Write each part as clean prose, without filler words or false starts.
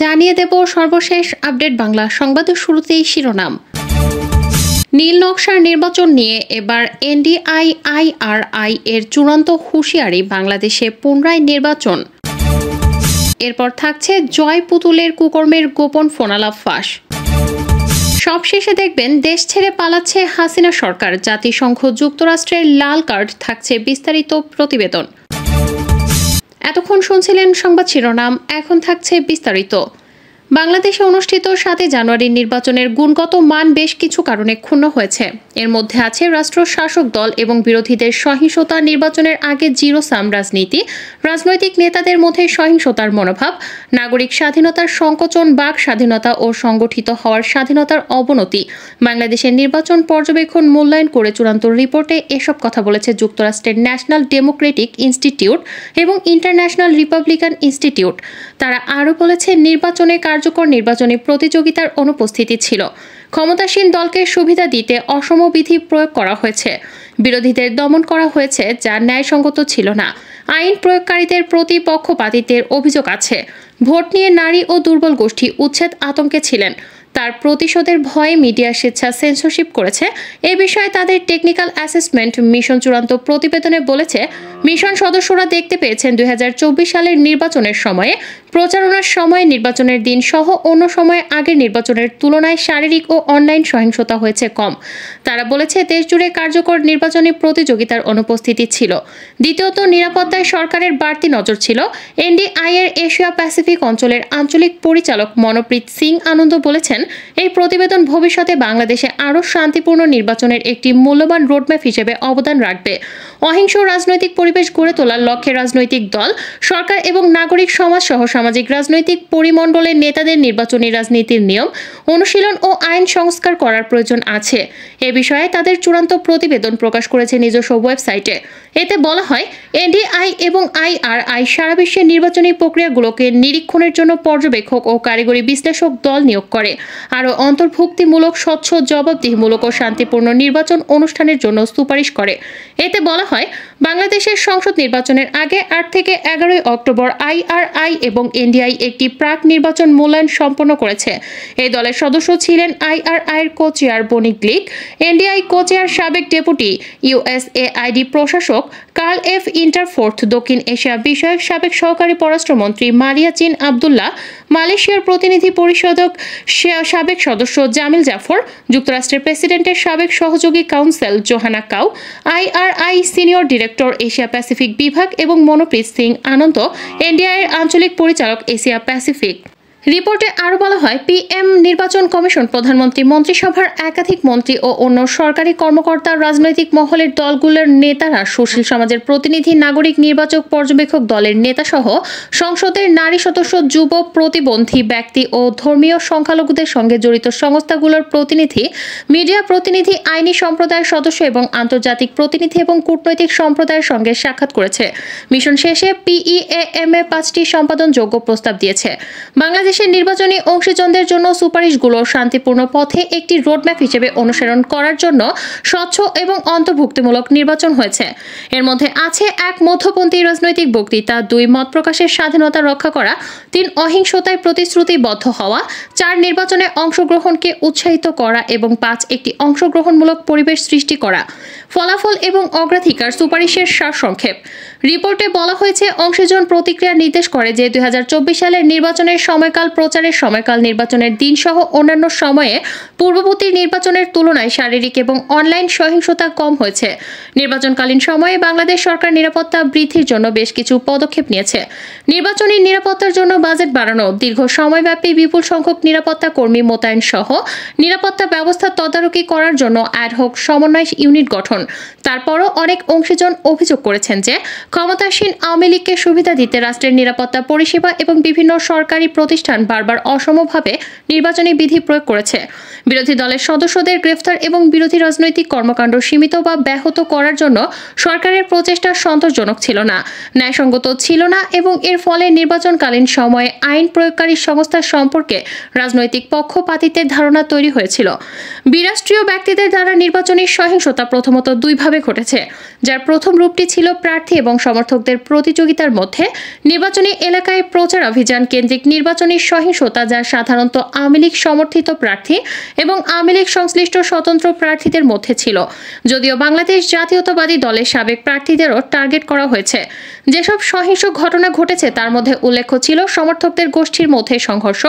জানিয়ে দেব সর্বশেষ আপডেট বাংলা সংবাদের শুরুতেই শিরোনাম। নীল নকশার নির্বাচন নিয়ে এবার এনডিআই-আইআরআই এর চূড়ান্ত হুঁশিয়ারি, বাংলাদেশে পুনরায় নির্বাচন। এরপর থাকছে জয় পুতুলের কুকর্মের গোপন ফোনালাপ ফাঁস। সবশেষে দেখবেন দেশ ছেড়ে পালাচ্ছে হাসিনা সরকার, জাতিসংঘ যুক্তরাষ্ট্রের লাল কার্ড। থাকছে বিস্তারিত প্রতিবেদন। এতক্ষণ শুনছিলেন সংবাদ শিরোনাম, এখন থাকছে বিস্তারিত। বাংলাদেশে অনুষ্ঠিত 7 জানুয়ারি নির্বাচনের গুণগত মান বেশ কিছু কারণে ক্ষুণ্ণ হয়েছে। এর মধ্যে আছে রাষ্ট্র শাসক দল এবং বিরোধীদের সহিংসতা, নির্বাচনের আগে জিরো সাম রাজনীতি, রাজনৈতিক নেতাদের মধ্যে সহিংসতার মনোভাব, নাগরিক স্বাধীনতার সংকোচন, বাক স্বাধীনতা ও সংগঠিত হওয়ার স্বাধীনতার অবনতি। বাংলাদেশের নির্বাচন পর্যবেক্ষণ মূল্যায়ন করে চূড়ান্ত রিপোর্টে এসব কথা বলেছে যুক্তরাষ্ট্রের ন্যাশনাল ডেমোক্রেটিক ইনস্টিটিউট এবং ইন্টারন্যাশনাল রিপাবলিকান ইনস্টিটিউট। তারা আরও বলেছে, নির্বাচনে কার্যকর নির্বাচনী প্রতিযোগিতার অনুপস্থিতি ছিল। ক্ষমতাসীন দলকে সুবিধা দিতে অসম বিধি প্রয়োগ করা হয়েছে। বিরোধীদের দমন করা হয়েছে, যা ন্যায়সঙ্গত ছিল না। আইন প্রয়োগকারীদের প্রতি পক্ষপাতিত্বের অভিযোগ আছে। ভোট নিয়ে নারী ও দুর্বল গোষ্ঠী উচ্ছেদ আতঙ্কে ছিলেন। তার প্রতিশোধের ভয়ে মিডিয়া স্বেচ্ছা সেন্সরশিপ করেছে। এ বিষয়ে তাদের টেকনিক্যাল অ্যাসেসমেন্ট মিশন চূড়ান্ত প্রতিবেদনে বলেছে, মিশন সদস্যরা দেখতে পেয়েছেন 2024 সালের নির্বাচনের সময়ে, প্রচারণার সময়, নির্বাচনের দিন সহ অন্য সময়ে আগের নির্বাচনের তুলনায় শারীরিক ও অনলাইন সহিংসতা হয়েছে কম। তারা বলেছে, দেশজুড়ে কার্যকর নির্বাচনী প্রতিযোগিতার অনুপস্থিতি ছিল। দ্বিতীয়ত, নিরাপত্তায় সরকারের বাড়তি নজর ছিল। এনডিআই এর এশিয়া প্যাসিফিক অঞ্চলের আঞ্চলিক পরিচালক মনপ্রীত সিং আনন্দ বলেছেন, এই প্রতিবেদন ভবিষ্যতে বাংলাদেশে আরও শান্তিপূর্ণ নির্বাচনের একটি মূল্যবান রোডম্যাপ হিসেবে অবদান রাখবে। অহিংস রাজনৈতিক পরিবেশ গড়ে তোলার লক্ষ্যে রাজনৈতিক দল, সরকার এবং নাগরিক সমাজ সহ সামাজিক রাজনৈতিক পরিমণ্ডলের নেতাদের নির্বাচনী রাজনীতির নিয়ম, অনুশীলন ও আইন সংস্কার করার প্রয়োজন আছে। এ বিষয়ে তাদের চূড়ান্ত প্রতিবেদন প্রকাশ করেছে নিজস্ব ওয়েবসাইটে। এতে বলা হয়, এনডিআই এবং আইআরআই সারা বিশ্বের নির্বাচনী প্রক্রিয়াগুলোকে নিরীক্ষণের জন্য পর্যবেক্ষক ও কারিগরি বিশ্লেষক দল নিয়োগ করে। আরও অন্তর্ভুক্তিমূলক, স্বচ্ছ, জবাবদিহিমূলক ও শান্তিপূর্ণ নির্বাচন অনুষ্ঠানের জন্য সুপারিশ করে। এতে বলা হয়, বাংলাদেশের সংসদ নির্বাচনের আগে 8 থেকে 11 অক্টোবর আইআরআই এবং এনডিআই একটি প্রাক নির্বাচন মূল্যায়ন সম্পন্ন করেছে। এই দলের সদস্য ছিলেন আইআরআই এর কো-চেয়ার বণিক লিক, এনডিআই কো-চেয়ার সাবেক ডেপুটি ইউএসএআইডি প্রশাসক কার্ল এফ ইন্টারফোর্থ, দক্ষিণ এশিয়া বিষয়ক সাবেক সহকারী পররাষ্ট্রমন্ত্রী মারিয়া চিন আবদুল্লাহ, মালয়েশিয়ার প্রতিনিধি পরিষদক সাবেক সদস্য জামিল জাফর, যুক্তরাষ্ট্রের প্রেসিডেন্টের সাবেক সহযোগী council Johanna cow, IRI senior director Asia Pacific বিভাগ এবং মনপ্রীত সিং আনন্দ, এনডিআই এর আঞ্চলিক পরিচালক এশিয়া প্যাসিফিক। রিপোর্টে আরও বলা হয়, পিএম নির্বাচন কমিশন, প্রধানমন্ত্রী, মন্ত্রিসভার একাধিক মন্ত্রী ও অন্য সরকারি কর্মকর্তা, রাজনৈতিক মহলের দলগুলোর নেতারা, সুশীল সমাজের প্রতিনিধি, নাগরিক নির্বাচক পর্যবেক্ষক দলের নেতাসহ সংসদের নারী সদস্য, যুব, প্রতিবন্ধী ব্যক্তি ও ধর্মীয় সংখ্যালঘুদের সঙ্গে জড়িত সংস্থাগুলোর প্রতিনিধি, মিডিয়া প্রতিনিধি, আইনি সম্প্রদায়ের সদস্য এবং আন্তর্জাতিক প্রতিনিধি এবং কূটনৈতিক সম্প্রদায়ের সঙ্গে সাক্ষাৎ করেছে। মিশন শেষে পিইএএমএ 5টি সম্পাদনযোগ্য প্রস্তাব দিয়েছে। বাংলাদেশের নির্বাচনী অংশীজনদের জন্য সুপারিশগুলো শান্তিপূর্ণ পথে একটি রোডম্যাপ হিসেবে অনুসরণ করার জন্য স্বচ্ছ এবং অন্তর্ভুক্তিমূলক নির্বাচন হয়েছে। এর মধ্যে আছে 1 মধ্যপন্থী রাজনৈতিক বক্তৃতা, 2 মত প্রকাশের স্বাধীনতা রক্ষা করা, 3 অহিংসতায় প্রতিশ্রুতিবদ্ধ হওয়া, 4 নির্বাচনে অংশগ্রহণকে উৎসাহিত করা এবং 5 একটি অংশগ্রহণমূলক পরিবেশ সৃষ্টি করা। ফলাফল এবং অগ্রাধিকার সুপারিশের সারসংক্ষেপ। রিপোর্টে বলা হয়েছে, অংশীজন প্রতিক্রিয়া নির্দেশ করে যে 2024 সালের নির্বাচনের সময়কাল, প্রচারের সময়কাল, নির্বাচনের দিন সহ অন্যান্য সময়ে পূর্ববর্তী নির্বাচনের তুলনায় শারীরিক এবং অনলাইন সহিংসতা কম হয়েছে। নির্বাচনকালীন সময়ে বাংলাদেশ সরকার নিরাপত্তা বৃদ্ধির জন্য বেশ কিছু পদক্ষেপ নিয়েছে। নির্বাচনী নিরাপত্তার জন্য বাজেট বাড়ানো, দীর্ঘ সময়ব্যাপী বিপুল সংখ্যক নিরাপত্তা কর্মী মোতায়েন সহ নিরাপত্তা ব্যবস্থা তদারকি করার জন্য অ্যাডহক সমন্বয় ইউনিট গঠন। তারপরও অনেক অংশীজন অভিযোগ করেছেন যে ক্ষমতাসীন আওয়ামী লীগকে সুবিধা দিতে রাষ্ট্রের নিরাপত্তা পরিষেবা এবং বিভিন্ন সরকারি প্রতিষ্ঠান বারবার অসমভাবে নির্বাচনী বিধি প্রয়োগ করেছে। বিরোধী দলের সদস্যদের গ্রেফতার এবং বিরোধী রাজনৈতিক কর্মকাণ্ড সীমিত বা ব্যাহত করার জন্য সরকারের প্রচেষ্টা সন্তোষজনক ছিল না, ন্যায়সঙ্গত ছিল না এবং এর ফলে নির্বাচনকালীন সময়ে আইন প্রয়োগকারী সংস্থা সম্পর্কে রাজনৈতিক পক্ষপাতিত্বের ধারণা তৈরি হয়েছিল। বিরাষ্ট্রীয় ব্যক্তিদের দ্বারা নির্বাচনী সহিংসতা প্রথমত প্রধানত দুইভাবে ঘটেছে, যার প্রথম রূপটি ছিল প্রার্থী এবং সমর্থকদের প্রতিযোগিতার মধ্যে নির্বাচনী এলাকায় প্রচার অভিযান কেন্দ্রিক নির্বাচনী সহিংসতা, যা সাধারণত আওয়ামী লীগ সমর্থিত প্রার্থী এবং আওয়ামী লীগ সংশ্লিষ্ট স্বতন্ত্র প্রার্থীদের মধ্যে ছিল, যদিও বাংলাদেশ জাতীয়তাবাদী দলের সাবেক প্রার্থীদেরও টার্গেট করা হয়েছে। যেসব সহিংস ঘটনা ঘটেছে তার মধ্যে উল্লেখ্য ছিল সমর্থকদের গোষ্ঠীর মধ্যে সংঘর্ষ,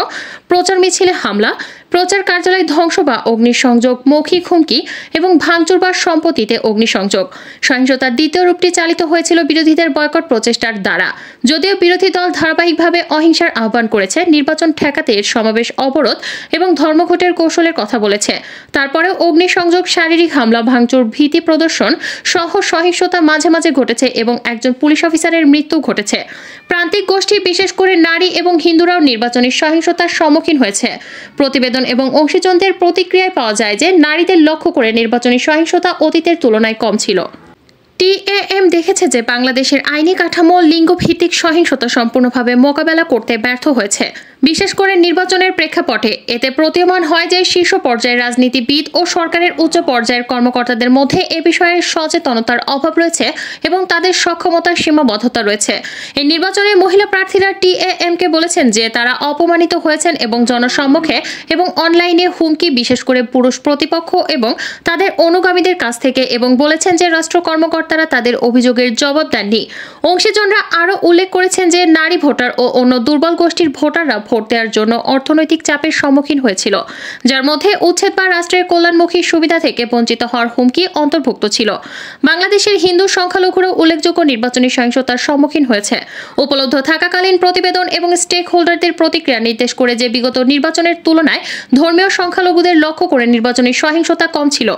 প্রচার মিছিলে হামলা, প্রচার কার্যালয় ধ্বংস বা অগ্নিসংযোগ, মৌখিক হুমকি এবং ভাঙচুর বা সম্পত্তিতে অগ্নিসংযোগ। সহিংসতার দ্বিতীয় রূপটি চালিত হয়েছিল বিরোধীদের বয়কট প্রচেষ্টার দ্বারা। যদিও বিরোধী দল ধারাবাহিকভাবে অহিংসার আহ্বান করেছে, নির্বাচন ঠেকাতে সমাবেশ অবরোধ এবং ধর্মঘটের কৌশলের কথা বলেছে, তারপরেও অগ্নিসংযোগ, শারীরিক হামলা, ভাঙচুর, ভীতি প্রদর্শন সহ সহিংসতা মাঝে মাঝে ঘটেছে এবং একজন পুলিশ অফিসারের মৃত্যু ঘটেছে। প্রান্তিক গোষ্ঠী, বিশেষ করে নারী এবং হিন্দুরাও নির্বাচনী সহিংসতার সম্মুখীন হয়েছে। প্রতিবেদন এবং অংশীজনদের প্রতিক্রিয়ায় পাওয়া যায় যে নারীদের লক্ষ্য করে নির্বাচনী সহিংসতা অতীতের তুলনায় কম ছিল। টিএএম দেখেছে যে বাংলাদেশের আইনি কাঠামো লিঙ্গভিত্তিক সহিংসতা সম্পূর্ণভাবে মোকাবেলা করতে ব্যর্থ হয়েছে, বিশেষ করে নির্বাচনের প্রেক্ষাপটে। এতে প্রতীয়মান হয় যে শীর্ষ পর্যায়ের রাজনীতিবিদ ও সরকারের উচ্চ পর্যায়ের কর্মকর্তাদের মধ্যে এ বিষয়ে সচেতনতার অভাব রয়েছে এবং তাদের সক্ষমতার সীমাবদ্ধতা রয়েছে। এই নির্বাচনে মহিলা প্রার্থীরা টিএএমকে বলেছেন যে তারা অপমানিত হয়েছেন এবং জনসম্মুখে এবং অনলাইনে হুমকি, বিশেষ করে পুরুষ প্রতিপক্ষ এবং তাদের অনুগামীদের কাছ থেকে, এবং বলেছেন যে রাষ্ট্র কর্মকর্তারা তাদের অভিযোগের জবাব দেননি। অংশীজনরা আরও উল্লেখ করেছেন যে নারী ভোটার ও অন্য দুর্বল গোষ্ঠীর ভোটাররা ভোট দেওয়ার জন্য অর্থনৈতিক চাপের সম্মুখীন হয়েছিল, যার মধ্যে উচ্ছেদ বা রাষ্ট্রের কল্যাণমুখী সুবিধা থেকে বঞ্চিত হওয়ার হুমকি অন্তর্ভুক্ত ছিল। বাংলাদেশের হিন্দু সংখ্যালঘুরা উল্লেখযোগ্য নির্বাচনী সহিংসতার সম্মুখীন হয়েছে। উপলব্ধ থাকাকালীন প্রতিবেদন এবং স্টেক হোল্ডারদের প্রতিক্রিয়া নির্দেশ করে যে বিগত নির্বাচনের তুলনায় ধর্মীয় সংখ্যালঘুদের লক্ষ্য করে নির্বাচনী সহিংসতা কম ছিল।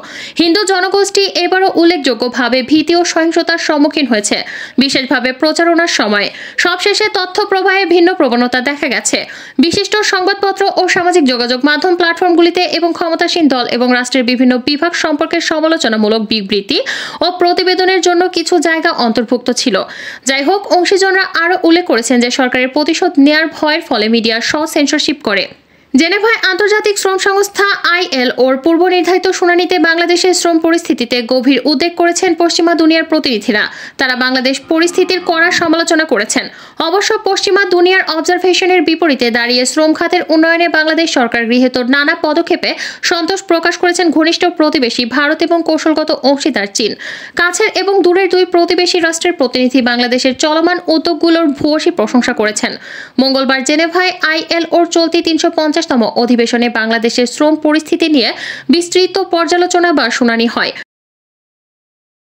হিন্দু জনগোষ্ঠী এবারও উল্লেখযোগ্যভাবে ভীতি ও সহিংসতার সম্মুখীন হয়েছে, বিশেষভাবে প্রচারণার সময়। সবশেষে তথ্য প্রবাহে ভিন্ন প্রবণতা দেখা গেছে। বিশিষ্ট সংবাদপত্র ও সামাজিক যোগাযোগ মাধ্যম প্ল্যাটফর্মগুলিতে এবং ক্ষমতাসীন দল এবং রাষ্ট্রের বিভিন্ন বিভাগ সম্পর্কে সমালোচনামূলক বিবৃতি ও প্রতিবেদনের জন্য কিছু জায়গা অন্তর্ভুক্ত ছিল। যাই হোক, অংশীজনরা আরও উল্লেখ করেছেন যে সরকারের প্রতিশোধ নেয়ার ভয়ের ফলে মিডিয়া সেন্সরশিপ করে। জেনেভায় আন্তর্জাতিক শ্রম সংস্থা ILOর পূর্ব নির্ধারিত শুনানিতে বাংলাদেশের শ্রম পরিস্থিতিতে গভীর উদ্বেগ করেছেন পশ্চিমা দুনিয়ার প্রতিনিধিরা। তারা বাংলাদেশ পরিস্থিতির কড়া সমালোচনা করেছেন। অবশ্য পশ্চিমা দুনিয়ার অবজারভেশনের বিপরীতে দাঁড়িয়ে শ্রম খাতের উন্নয়নে বাংলাদেশ সরকার গৃহীত নানা পদক্ষেপে সন্তোষ প্রকাশ করেছেন ঘনিষ্ঠ প্রতিবেশী ভারত এবং কৌশলগত অংশীদার চীন। কাছের এবং দূরের দুই প্রতিবেশী রাষ্ট্রের প্রতিনিধি বাংলাদেশের চলমান উদ্যোগগুলোর ভূয়সী প্রশংসা করেছেন। মঙ্গলবার জেনেভায় ILOর চলতি 350তম অধিবেশনে বাংলাদেশের শ্রম পরিস্থিতি নিয়ে বিস্তৃত পর্যালোচনা বা শুনানি হয়।